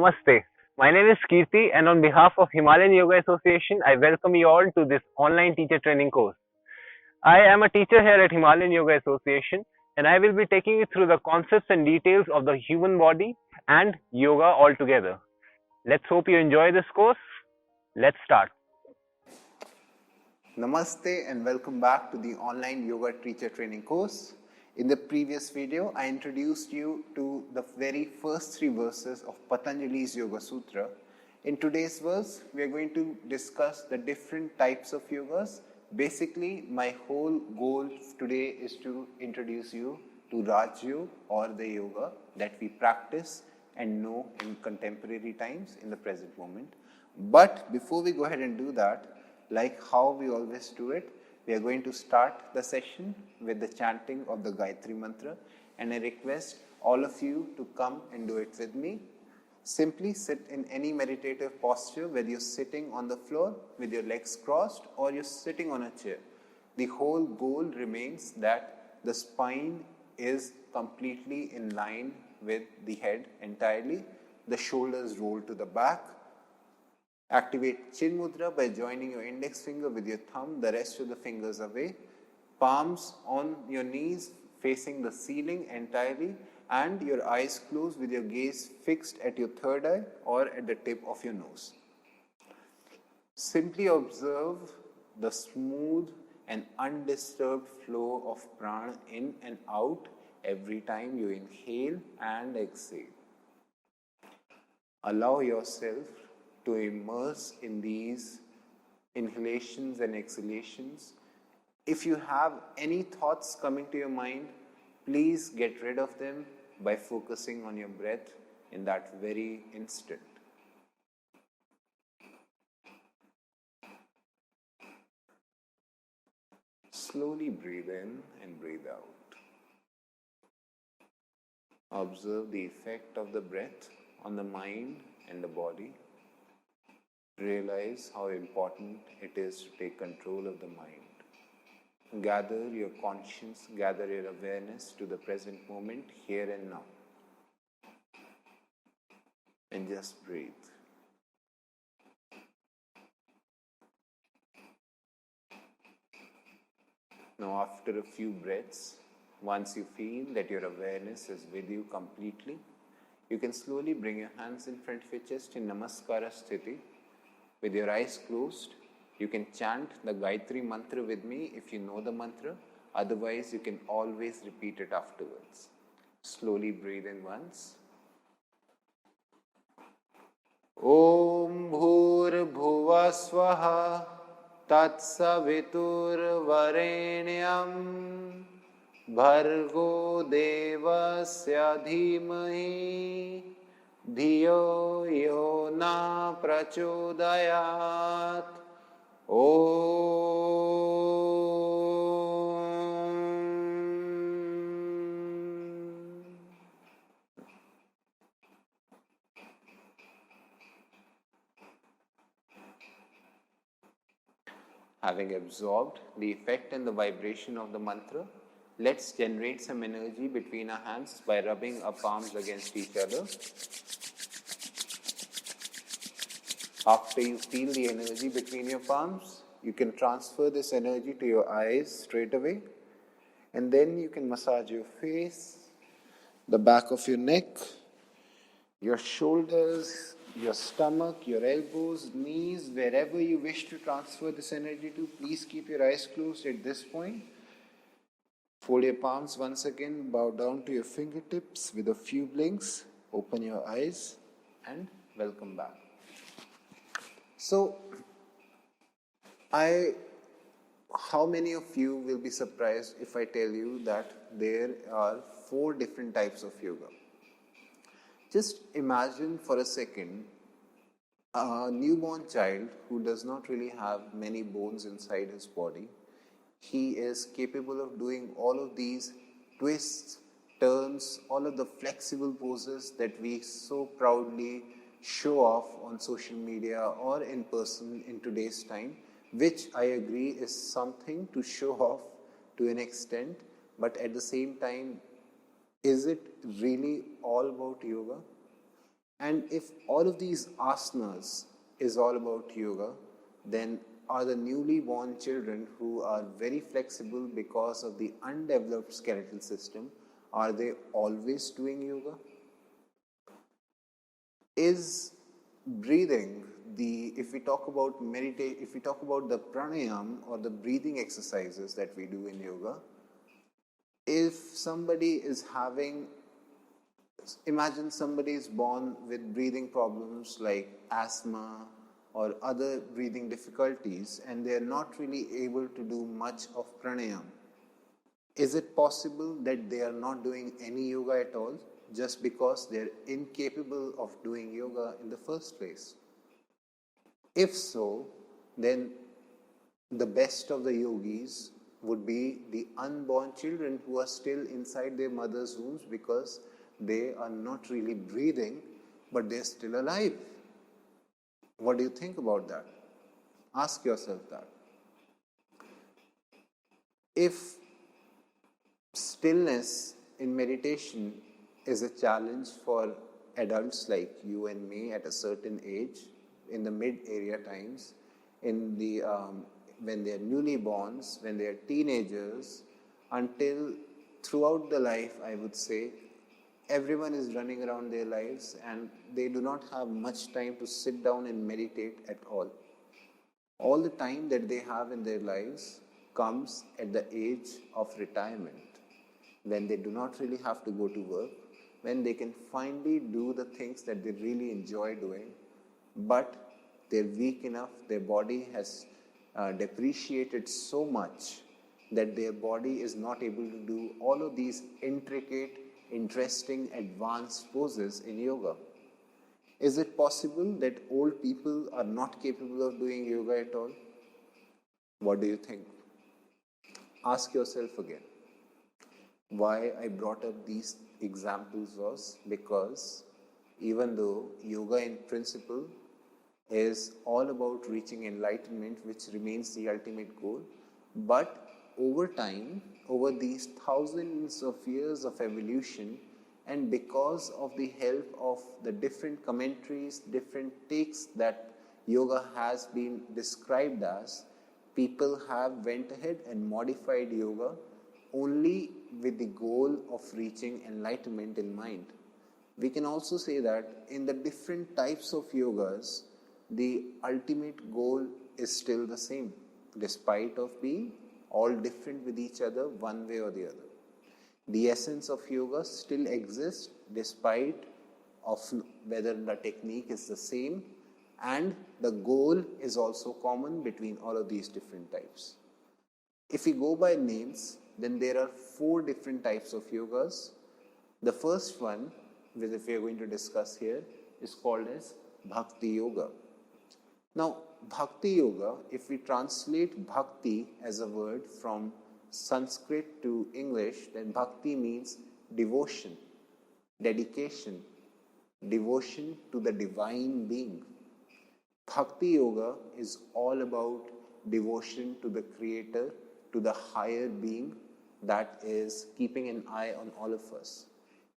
Namaste. My name is Kirti, and on behalf of Himalayan Yoga Association, I welcome you all to this online teacher training course. I am a teacher here at Himalayan Yoga Association, and I will be taking you through the concepts and details of the human body and yoga altogether. Let's hope you enjoy this course. Let's start. Namaste and welcome back to the online yoga teacher training course. In the previous video, I introduced you to the very first three verses of Patanjali's Yoga Sutra. In today's verse, we are going to discuss the different types of yogas. Basically, my whole goal today is to introduce you to Raj Yoga, or the yoga that we practice and know in contemporary times in the present moment. But before we go ahead and do that, like how we always do it, we are going to start the session with the chanting of the Gayatri Mantra, and I request all of you to come and do it with me. Simply sit in any meditative posture, whether you're sitting on the floor with your legs crossed or you're sitting on a chair. The whole goal remains that the spine is completely in line with the head entirely, the shoulders roll to the back. Activate Chin Mudra by joining your index finger with your thumb, the rest of the fingers away. Palms on your knees facing the ceiling entirely, and your eyes closed with your gaze fixed at your third eye or at the tip of your nose. Simply observe the smooth and undisturbed flow of prana in and out every time you inhale and exhale. Allow yourself to immerse in these inhalations and exhalations. If you have any thoughts coming to your mind, please get rid of them by focusing on your breath in that very instant. Slowly breathe in and breathe out. Observe the effect of the breath on the mind and the body. Realize how important it is to take control of the mind. Gather your conscience, gather your awareness to the present moment, here and now. And just breathe. Now, after a few breaths, once you feel that your awareness is with you completely, you can slowly bring your hands in front of your chest in Namaskara Sthiti. With your eyes closed, you can chant the Gayatri Mantra with me if you know the mantra. Otherwise, you can always repeat it afterwards. Slowly breathe in once. Om Bhur Bhuva Swaha Tat Savitur Varenyam Bhargo Devasya Dhimahi Dhiyo yo na prachodayat. Om. Having absorbed the effect and the vibration of the mantra, let's generate some energy between our hands by rubbing our palms against each other. After you feel the energy between your palms, you can transfer this energy to your eyes straight away, and then you can massage your face, the back of your neck, your shoulders, your stomach, your elbows, knees, wherever you wish to transfer this energy to. Please keep your eyes closed at this point. Fold your palms once again, bow down to your fingertips with a few blinks, open your eyes, and welcome back. So, how many of you will be surprised if I tell you that there are 4 different types of yoga? Just imagine for a second a newborn child who does not really have many bones inside his body. He is capable of doing all of these twists, turns, all of the flexible poses that we so proudly show off on social media or in person in today's time, which I agree is something to show off to an extent, but at the same time, is it really all about yoga? And if all of these asanas is all about yoga, then are the newly born children who are very flexible because of the undeveloped skeletal system, are they always doing yoga? Is breathing if we talk about if we talk about the pranayam or the breathing exercises that we do in yoga, if somebody is having, imagine somebody is born with breathing problems like asthma or other breathing difficulties and they are not really able to do much of pranayam. Is it possible that they are not doing any yoga at all just because they are incapable of doing yoga in the first place? If so, then the best of the yogis would be the unborn children who are still inside their mother's wombs because they are not really breathing, but they are still alive. What do you think about that? Ask yourself that. If stillness in meditation is a challenge for adults like you and me at a certain age, in the mid-area times, in the when they are newly borns, when they are teenagers, until throughout the life, I would say, everyone is running around their lives and they do not have much time to sit down and meditate at all. All the time that they have in their lives comes at the age of retirement, when they do not really have to go to work, when they can finally do the things that they really enjoy doing, but they're weak enough, their body has depreciated so much that their body is not able to do all of these intricate, interesting, advanced poses in yoga. Is it possible that old people are not capable of doing yoga at all? What do you think? Ask yourself again. Why I brought up these examples was because even though yoga in principle is all about reaching enlightenment, which remains the ultimate goal, but over time, over these thousands of years of evolution, and because of the help of the different commentaries, different takes that yoga has been described as, people have went ahead and modified yoga only with the goal of reaching enlightenment in mind. We can also say that in the different types of yogas, the ultimate goal is still the same, despite of being all different with each other one way or the other. The essence of yoga still exists despite of whether the technique is the same, and the goal is also common between all of these different types. If we go by names, then there are 4 different types of yogas. The first one, which we are going to discuss here, is called as Bhakti Yoga. Now, Bhakti Yoga, if we translate Bhakti as a word from Sanskrit to English, then Bhakti means devotion, dedication, devotion to the divine being. Bhakti Yoga is all about devotion to the Creator, to the higher being that is keeping an eye on all of us.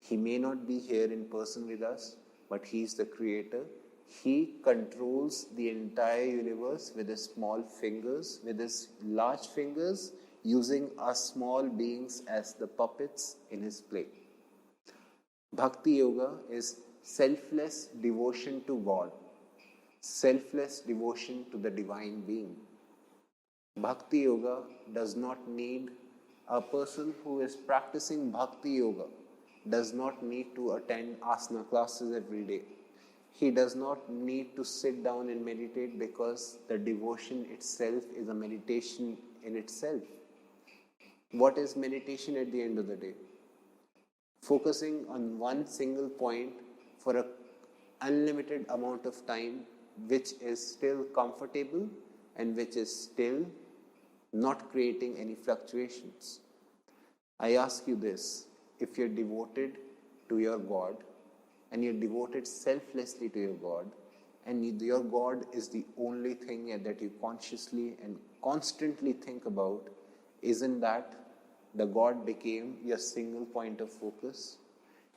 He may not be here in person with us, but He is the Creator. He controls the entire universe with His small fingers, with His large fingers, using us small beings as the puppets in His play. Bhakti Yoga is selfless devotion to God, selfless devotion to the divine being. Bhakti Yoga does not need, a person who is practicing Bhakti Yoga does not need to attend asana classes every day. He does not need to sit down and meditate because the devotion itself is a meditation in itself. What is meditation at the end of the day? Focusing on one single point for an unlimited amount of time, which is still comfortable and which is still not creating any fluctuations. I ask you this, if you're devoted to your God and you're devoted selflessly to your God, and your God is the only thing that you consciously and constantly think about, isn't that the God became your single point of focus?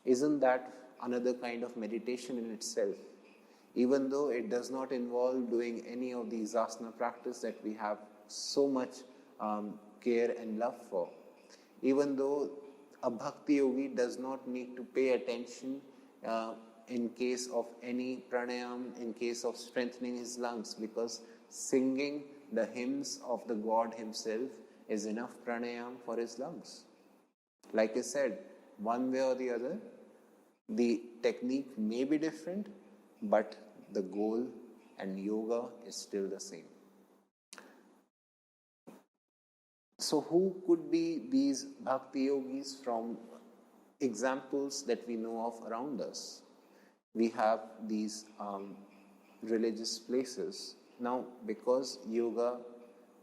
Isn't that another kind of meditation in itself. Even though it does not involve doing any of these asana practice that we have so much care and love for. Even though a bhakti yogi does not need to pay attention in case of any pranayam, in case of strengthening his lungs, because singing the hymns of the God himself is enough pranayam for his lungs. Like I said, one way or the other, the technique may be different, but the goal and yoga is still the same. So who could be these bhakti yogis from examples that we know of around us? We have these religious places. Now, because yoga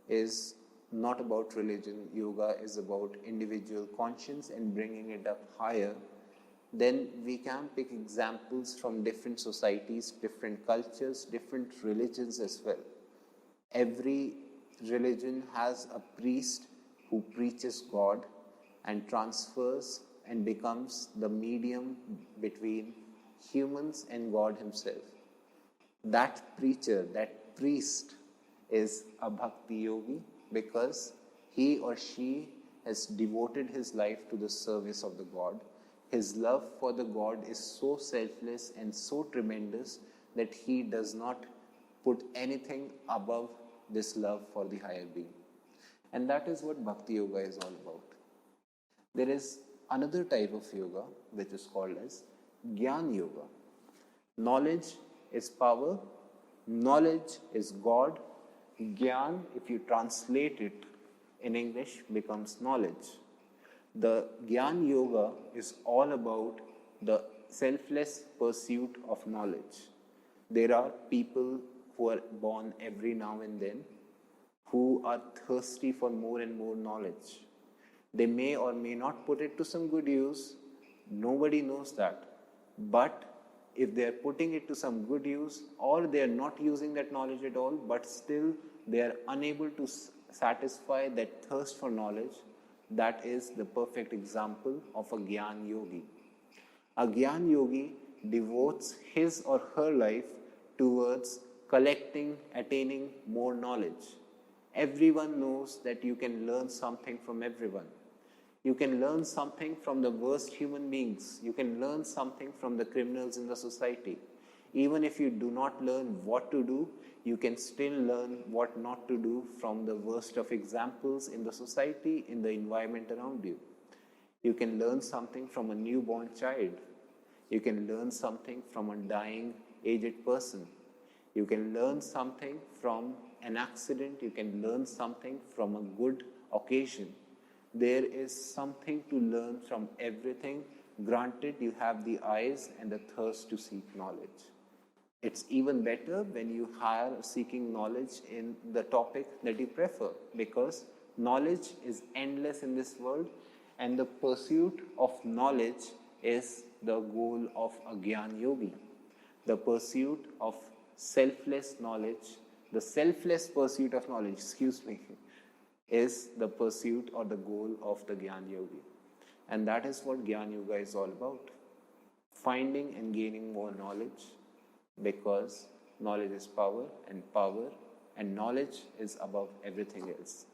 is not about religion, yoga is about individual conscience and bringing it up higher, then we can pick examples from different societies, different cultures, different religions as well. Every religion has a priest who preaches God and transfers and becomes the medium between humans and God himself. That preacher, that priest is a bhakti yogi because he or she has devoted his life to the service of the God. His love for the God is so selfless and so tremendous that he does not put anything above this love for the higher being. And that is what bhakti yoga is all about. There is another type of yoga which is called as Jnana yoga. Knowledge is power, knowledge is God. Jnana, if you translate it in English, becomes knowledge. The Jnana yoga is all about the selfless pursuit of knowledge. There are people who are born every now and then who are thirsty for more and more knowledge. They may or may not put it to some good use. Nobody knows that. But if they are putting it to some good use, or they are not using that knowledge at all, but still they are unable to satisfy that thirst for knowledge, that is the perfect example of a Jnana yogi. A Jnana yogi devotes his or her life towards collecting, attaining more knowledge. Everyone knows that you can learn something from everyone. You can learn something from the worst human beings. You can learn something from the criminals in the society. Even if you do not learn what to do, you can still learn what not to do from the worst of examples in the society, in the environment around you. You can learn something from a newborn child. You can learn something from a dying, aged person. You can learn something from an accident. You can learn something from a good occasion. There is something to learn from everything, granted you have the eyes and the thirst to seek knowledge. It's even better when you hire seeking knowledge in the topic that you prefer, because knowledge is endless in this world, and the pursuit of knowledge is the goal of a Jnana yogi. The pursuit of selfless knowledge, the selfless pursuit of knowledge, is the pursuit or the goal of the Jnana yogi. And that is what Jnana yoga is all about. Finding and gaining more knowledge, because knowledge is power, and knowledge is above everything else.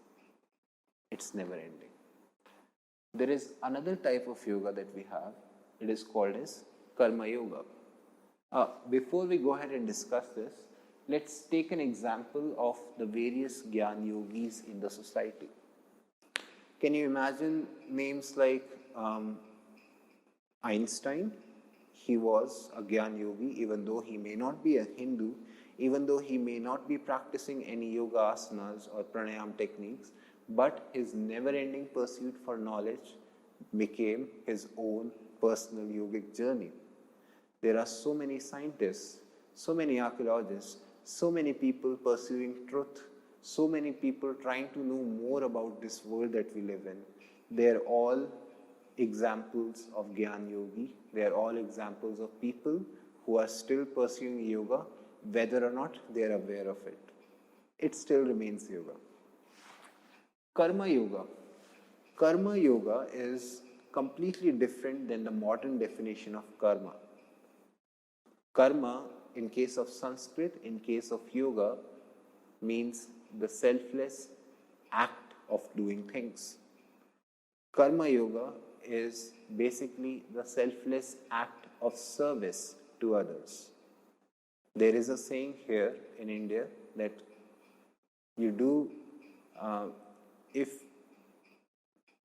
It's never ending. There is another type of yoga that we have. It is called as karma yoga. Before we go ahead and discuss this, let's take an example of the various Jnana yogis in the society. Can you imagine names like Einstein? He was a Jnana yogi, even though he may not be a Hindu, even though he may not be practicing any yoga asanas or pranayam techniques, but his never-ending pursuit for knowledge became his own personal yogic journey. There are so many scientists, so many archaeologists, so many people pursuing truth, so many people trying to know more about this world that we live in. They're all examples of Jnana yogi. They're all examples of people who are still pursuing yoga, whether or not they're aware of it. It still remains yoga. Karma yoga. Karma yoga is completely different than the modern definition of karma. Karma, in case of Sanskrit, in case of yoga, means the selfless act of doing things. Karma yoga is basically the selfless act of service to others. There is a saying here in India that you do, if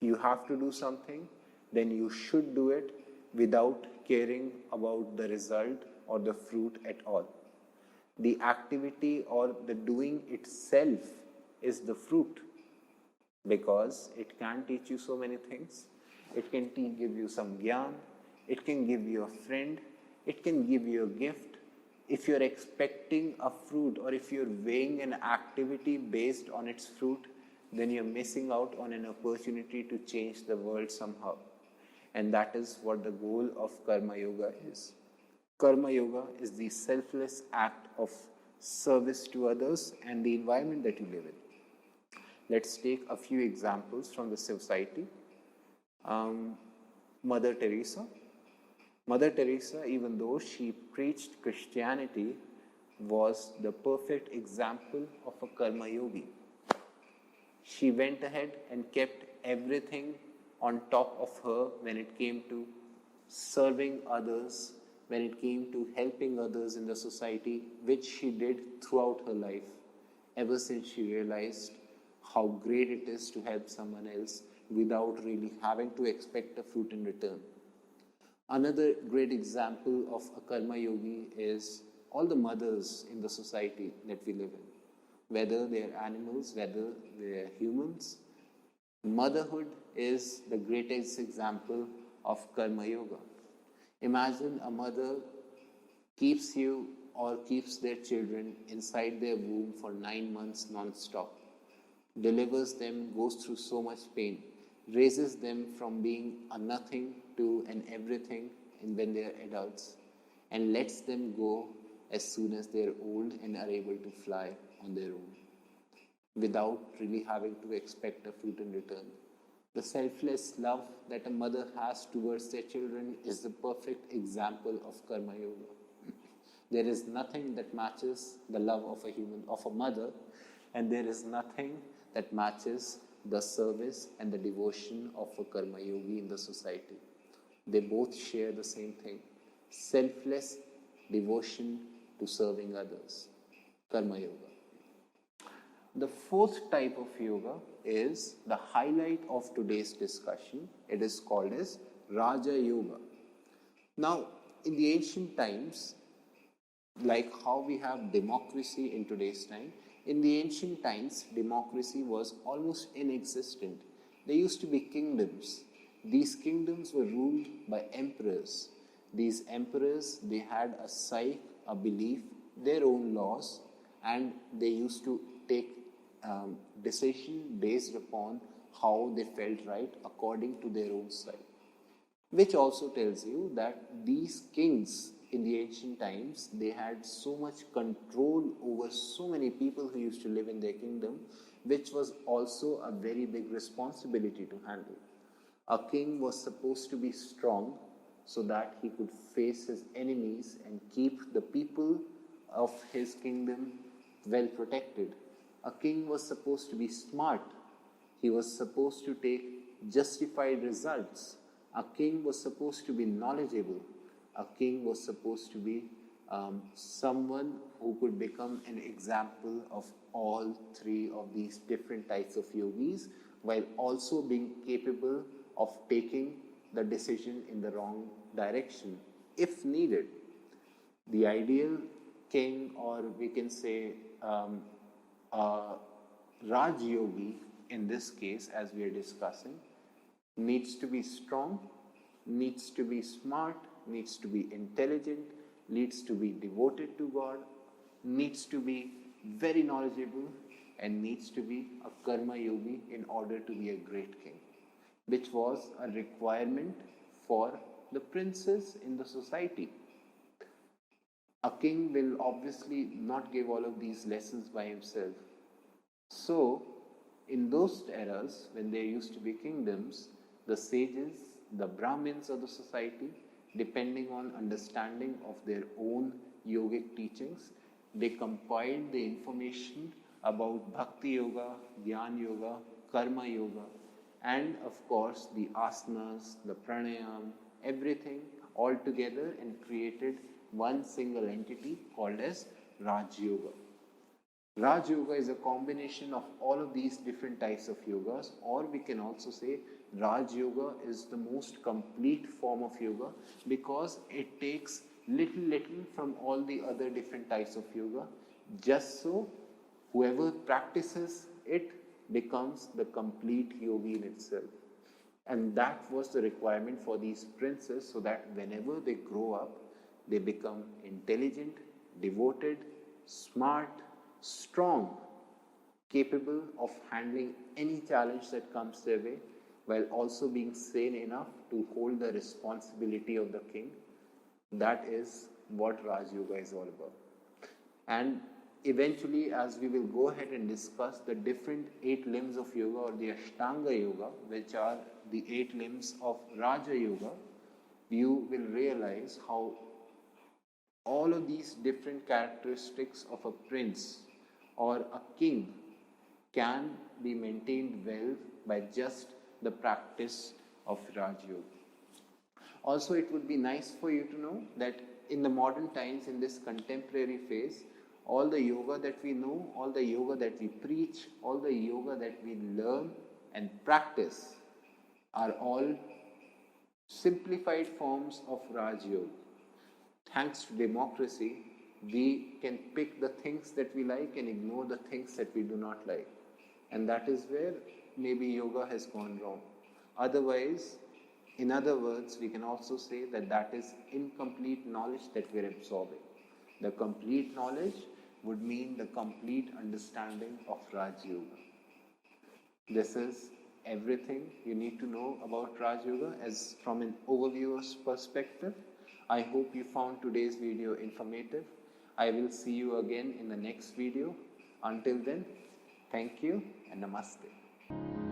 you have to do something, then you should do it without caring about the result or the fruit at all. The activity or the doing itself is the fruit, because it can teach you so many things. It can give you some gyan, it can give you a friend, it can give you a gift. If you're expecting a fruit or if you're weighing an activity based on its fruit, then you're missing out on an opportunity to change the world somehow. And that is what the goal of Karma Yoga is. Karma Yoga is the selfless act of service to others and the environment that you live in. Let's take a few examples from the society. Mother Teresa. Mother Teresa, even though she preached Christianity, was the perfect example of a Karma Yogi. She went ahead and kept everything on top of her when it came to serving others, when it came to helping others in the society, which she did throughout her life, ever since she realized how great it is to help someone else without really having to expect a fruit in return. Another great example of a Karma Yogi is all the mothers in the society that we live in. Whether they are animals, whether they are humans, motherhood is the greatest example of Karma Yoga. Imagine a mother keeps you or keeps their children inside their womb for 9 months non-stop, delivers them, goes through so much pain, raises them from being a nothing to an everything when they are adults, and lets them go as soon as they are old and are able to fly on their own, without really having to expect a fruit in return. The selfless love that a mother has towards their children is the perfect example of Karma Yoga. There is nothing that matches the love of a mother, and there is nothing that matches the service and the devotion of a Karma Yogi in the society. They both share the same thing: selfless devotion to serving others. Karma Yoga. The fourth type of yoga is the highlight of today's discussion. It is called as Raja Yoga. Now, in the ancient times, like how we have democracy in today's time, in the ancient times, democracy was almost inexistent. There used to be kingdoms. These kingdoms were ruled by emperors. These emperors, they had a psyche, a belief, their own laws, and they used to take decision based upon how they felt right according to their own side. Which also tells you that these kings in the ancient times, they had so much control over so many people who used to live in their kingdom, which was also a very big responsibility to handle. A king was supposed to be strong so that he could face his enemies and keep the people of his kingdom well protected. A king was supposed to be smart. He was supposed to take justified results. A king was supposed to be knowledgeable. A king was supposed to be someone who could become an example of all three of these different types of yogis, while also being capable of taking the decision in the wrong direction if needed. The ideal king, or we can say Raj Yogi in this case, as we are discussing, needs to be strong, needs to be smart, needs to be intelligent, needs to be devoted to God, needs to be very knowledgeable, and needs to be a Karma Yogi in order to be a great king, which was a requirement for the princes in the society. A king will obviously not give all of these lessons by himself. So, in those eras, when there used to be kingdoms, the sages, the Brahmins of the society, depending on understanding of their own yogic teachings. They compiled the information about Bhakti Yoga, Jnana Yoga, Karma Yoga, and of course the asanas, the pranayam, everything all together, and created one single entity called as Raj Yoga. Raj Yoga is a combination of all of these different types of yogas, or we can also say Raj Yoga is the most complete form of yoga because it takes little from all the other different types of yoga, just so whoever practices it becomes the complete yogi in itself. And that was the requirement for these princes, so that whenever they grow up, they become intelligent, devoted, smart, strong, capable of handling any challenge that comes their way, while also being sane enough to hold the responsibility of the king. That is what Raj Yoga is all about. And eventually, as we will go ahead and discuss the different 8 limbs of yoga, or the Ashtanga Yoga, which are the 8 limbs of Raja Yoga, you will realize how all of these different characteristics of a prince or a king can be maintained well by just the practice of Raj Yoga. Also, it would be nice for you to know that in the modern times, in this contemporary phase, all the yoga that we know, all the yoga that we preach, all the yoga that we learn and practice are all simplified forms of Raj Yoga. Thanks to democracy, we can pick the things that we like and ignore the things that we do not like. And that is where maybe yoga has gone wrong. Otherwise, in other words, we can also say that that is incomplete knowledge that we are absorbing. The complete knowledge would mean the complete understanding of Raj Yoga. This is everything you need to know about Raj Yoga as from an overviewer's perspective. I hope you found today's video informative. I will see you again in the next video. Until then, thank you and namaste.